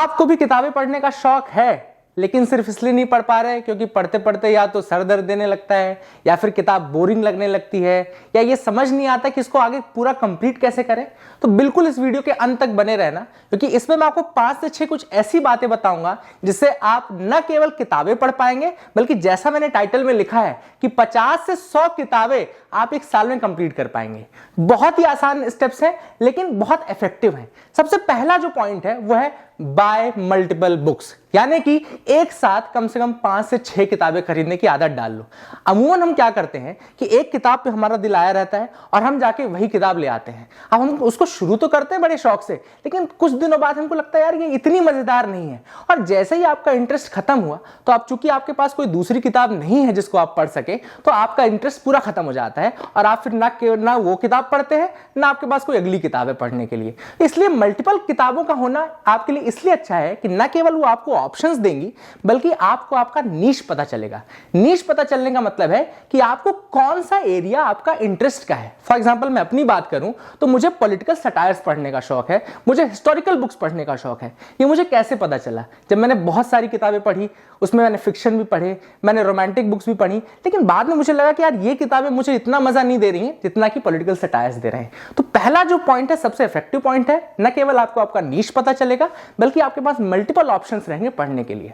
आपको भी किताबें पढ़ने का शौक है, लेकिन सिर्फ इसलिए नहीं पढ़ पा रहे क्योंकि पढ़ते पढ़ते या तो सर दर्द देने लगता है, या फिर किताब बोरिंग लगने लगती है, या ये समझ नहीं आता कि इसको आगे पूरा कंप्लीट कैसे करें, तो बिल्कुल इस वीडियो के अंत तक बने रहना, क्योंकि इसमें मैं आपको 5 से 6 कुछ ऐसी बातें बताऊंगा जिससे आप न केवल किताबें पढ़ पाएंगे, बल्कि जैसा मैंने टाइटल में लिखा है कि 50 से 100 किताबें आप एक साल में कंप्लीट कर पाएंगे। बहुत ही आसान स्टेप्स हैं, लेकिन बहुत इफेक्टिव हैं। सबसे पहला जो पॉइंट है वो है बाय मल्टीपल बुक्स, यानी कि एक साथ कम से कम 5 से 6 किताबें खरीदने की आदत डाल लो। अमूमन हम क्या करते हैं कि एक किताब पे हमारा दिल आया रहता है और हम जाके वही किताब ले आते हैं। अब हम उसको शुरू तो करते हैं बड़े शौक से, लेकिन कुछ दिनों बाद हमको लगता है यार ये इतनी मजेदार नहीं है, और जैसे ही आपका इंटरेस्ट खत्म हुआ तो अब चूंकि आपके पास कोई दूसरी किताब नहीं है जिसको आप पढ़ सके, तो आपका इंटरेस्ट पूरा खत्म हो जाता है और आप फिर ना वो किताब पढ़ते हैं, ना आपके पास कोई अगली किताब है पढ़ने के लिए। इसलिए मल्टीपल किताबों का होना आपके लिए इसलिए अच्छा है कि न केवल वो आपको ऑप्शंस देंगी, बल्कि आपको आपका नीश पता चलेगा। नीश पता चलने का मतलब है कि आपको कौन सा एरिया आपका इंटरेस्ट का है। फॉर एग्जांपल मैं अपनी बात करूं तो मुझे पॉलिटिकल सटायर्स पढ़ने का शौक है, मुझे हिस्टोरिकल बुक्स पढ़ने का शौक है। ये मुझे कैसे पता चला? जब मैंने बहुत सारी किताबें पढ़ी, उसमें मैंने फिक्शन भी पढ़े, मैंने रोमांटिक बुक्स भी पढ़ी, लेकिन बाद में मुझे लगा कि यार ये किताबें मुझे इतना मजा नहीं दे रही हैं जितना कि पॉलिटिकल सटायर्स दे रहे हैं। तो पहला जो पॉइंट है, सबसे इफेक्टिव पॉइंट है, न केवल आपको आपका नीश पता चलेगा, बल्कि आपके पास मल्टीपल ऑप्शंस रहेंगे पढ़ने के लिए।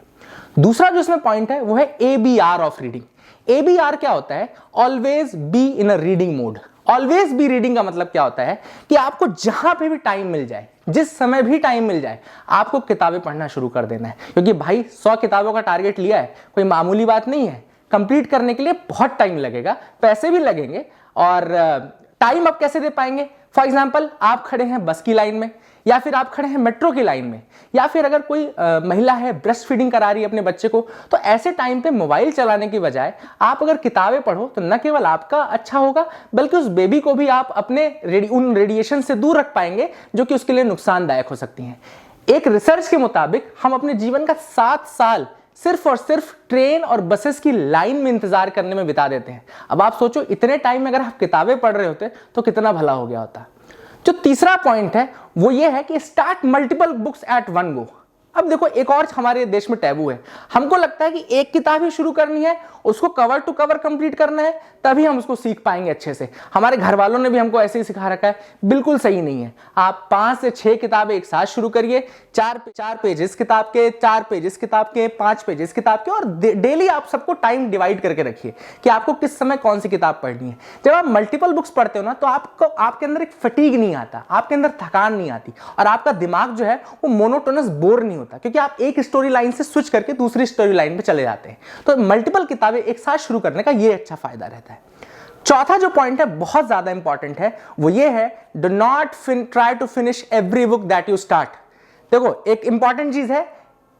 दूसरा जो इसमें पॉइंट है वो है ABR ऑफ रीडिंग। ABR क्या होता है? Always be in a reading mode. Always be reading का मतलब क्या होता है कि आपको जहां पे भी टाइम मिल जाए, जिस समय भी टाइम मिल जाए, आपको किताबें पढ़ना शुरू कर देना है। क्योंकि भाई 100 किताबों का टारगेट लिया है, कोई मामूली बात नहीं है। कंप्लीट करने के लिए बहुत टाइम लगेगा, पैसे भी लगेंगे, और टाइम आप कैसे दे पाएंगे? फॉर एग्जाम्पल आप खड़े हैं बस की लाइन में, या फिर आप खड़े हैं मेट्रो की लाइन में, या फिर अगर कोई महिला है ब्रेस्ट फीडिंग करा रही है अपने बच्चे को, तो ऐसे टाइम पे मोबाइल चलाने की बजाय आप अगर किताबें पढ़ो तो न केवल आपका अच्छा होगा, बल्कि उस बेबी को भी आप अपने उन रेडिएशन से दूर रख पाएंगे जो कि उसके लिए नुकसानदायक हो सकती हैं। एक रिसर्च के मुताबिक हम अपने जीवन का 7 साल सिर्फ और सिर्फ ट्रेन और बसेस की लाइन में इंतजार करने में बिता देते हैं। अब आप सोचो, इतने टाइम में अगर आप किताबें पढ़ रहे होते तो कितना भला हो गया होता। जो तीसरा पॉइंट है वो ये है कि start multiple books at one go. अब देखो, एक और हमारे देश में टैबू है। हमको लगता है कि एक किताब ही शुरू करनी है, उसको कवर टू कवर कंप्लीट करना है, तभी हम उसको सीख पाएंगे अच्छे से। हमारे घर वालों ने भी हमको ऐसे ही सिखा रखा है। बिल्कुल सही नहीं है। आप 5 से 6 किताबें एक साथ शुरू करिए, 4 पेज इस किताब के, 4 पेज इस किताब के, 5 पेज इस किताब के, और डेली आप सबको टाइम डिवाइड करके रखिए कि आपको किस समय कौन सी किताब पढ़नी है। जब आप मल्टीपल बुक्स पढ़ते हो ना, तो आपके अंदर एक फटीग नहीं आता, आपके अंदर थकान नहीं आती, और आपका दिमाग जो है वो मोनोटोनस बोर नहीं होता, क्योंकि आप एक स्टोरी लाइन से स्विच करके दूसरी स्टोरी लाइन पे चले जाते हैं। तो मल्टीपल किताबें एक साथ शुरू करने का ये अच्छा फायदा रहता है। चौथा जो पॉइंट है बहुत ज्यादा इंपॉर्टेंट है, वो ये है, do not try to finish every book that you start. देखो, एक इंपॉर्टेंट चीज है,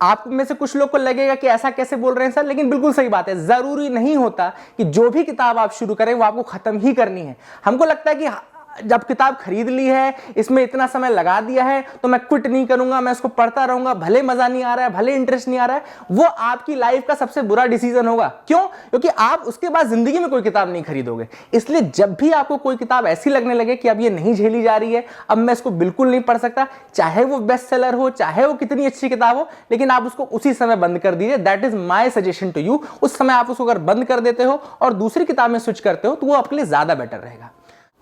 आप में से कुछ लोग को लगेगा कि ऐसा कैसे बोल रहे हैं सर, लेकिन बिल्कुल सही बात है। जरूरी नहीं होता कि जो भी किताब आप शुरू करें वो आपको खत्म ही करनी है। हमको लगता है कि जब किताब खरीद ली है, इसमें इतना समय लगा दिया है, तो मैं क्विट नहीं करूंगा, मैं इसको पढ़ता रहूंगा, भले मजा नहीं आ रहा है, भले इंटरेस्ट नहीं आ रहा है। वो आपकी लाइफ का सबसे बुरा डिसीजन होगा। क्यों? क्योंकि आप उसके बाद जिंदगी में कोई किताब नहीं खरीदोगे। इसलिए जब भी आपको कोई किताब ऐसी लगने लगे कि अब ये नहीं झेली जा रही है, अब मैं इसको बिल्कुल नहीं पढ़ सकता, चाहे वो बेस्ट सेलर हो, चाहे वो कितनी अच्छी किताब हो, लेकिन आप उसको उसी समय बंद कर दीजिए। That is my suggestion to you. उस समय आप उसको अगर बंद कर देते हो और दूसरी किताब में स्विच करते हो, तो वो आपके लिए ज्यादा बेटर रहेगा।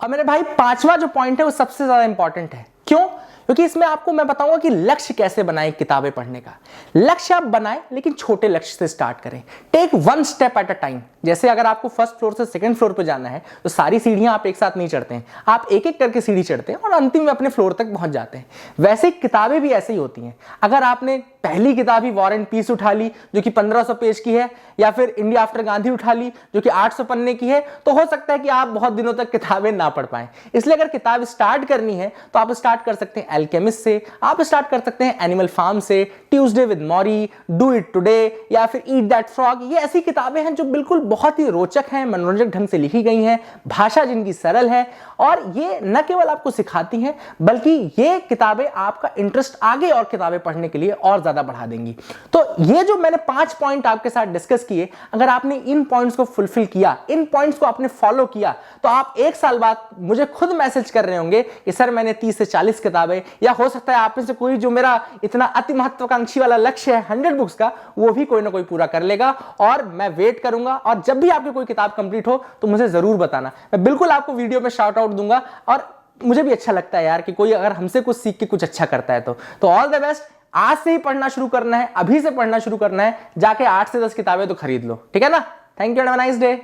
अब मेरे भाई, पांचवा जो पॉइंट है वो सबसे ज्यादा इंपॉर्टेंट है। क्यों? क्योंकि इसमें आपको मैं बताऊंगा कि लक्ष्य कैसे बनाएं किताबें पढ़ने का। लक्ष्य आप बनाएं, लेकिन छोटे लक्ष्य से स्टार्ट करें। Take 1 step at a time. जैसे अगर आपको फर्स्ट फ्लोर से सेकंड फ्लोर पे जाना है, तो सारी सीढ़ियां आप एक साथ नहीं चढ़ते हैं, आप एक एक करके सीढ़ी चढ़ते हैं और अंतिम में अपने फ्लोर तक पहुंच जाते हैं। वैसे किताबें भी ऐसे ही होती हैं। अगर आपने पहली किताब ही वॉर एंड पीस उठा ली जो कि 1500 पेज की है, या फिर इंडिया आफ्टर गांधी उठा ली जो कि 800 पन्ने की है, तो हो सकता है कि आप बहुत दिनों तक किताबें ना पढ़ पाएं। इसलिए अगर किताब स्टार्ट करनी है तो आप स्टार्ट कर सकते हैं अल्केमिस्ट से, आप स्टार्ट कर सकते हैं एनिमल फार्म से, Tuesday with Morrie, do it today, या फिर ईट दैट फ्रॉग। ये ऐसी किताबें हैं जो बिल्कुल बहुत ही रोचक हैं, मनोरंजक ढंग से लिखी गई हैं, भाषा जिनकी सरल है, और ये न केवल आपको सिखाती हैं, बल्कि ये किताबें आपका इंटरेस्ट आगे और किताबें पढ़ने के लिए और ज्यादा बढ़ा देंगी। तो ये जो मैंने 5 पॉइंट आपके साथ डिस्कस किए, अगर आपने इन पॉइंट्स को फुलफिल किया, इन पॉइंट्स को आपने फॉलो किया, तो आप 1 साल बाद मुझे खुद मैसेज कर रहे होंगे कि सर मैंने 30 से 40 किताबें, या हो सकता है आप में से कोई जो मेरा इतना अति महत्वाकांक्षी वाला लक्ष्य है 100 बुक्स का, वो भी कोई ना कोई पूरा कर लेगा। और मैं वेट करूंगा, और जब भी आपकी कोई किताब कंप्लीट हो तो मुझे जरूर बताना, मैं बिल्कुल आपको वीडियो में शाउट आउट दूंगा। और मुझे भी अच्छा लगता है यार कि कोई अगर हमसे कुछ सीख के कुछ अच्छा करता है तो ऑल द बेस्ट। आज से ही पढ़ना शुरू करना है, अभी से पढ़ना शुरू करना है, जाके 8 से 10 किताबें तो खरीद लो, ठीक है ना। Thank you, have a nice day.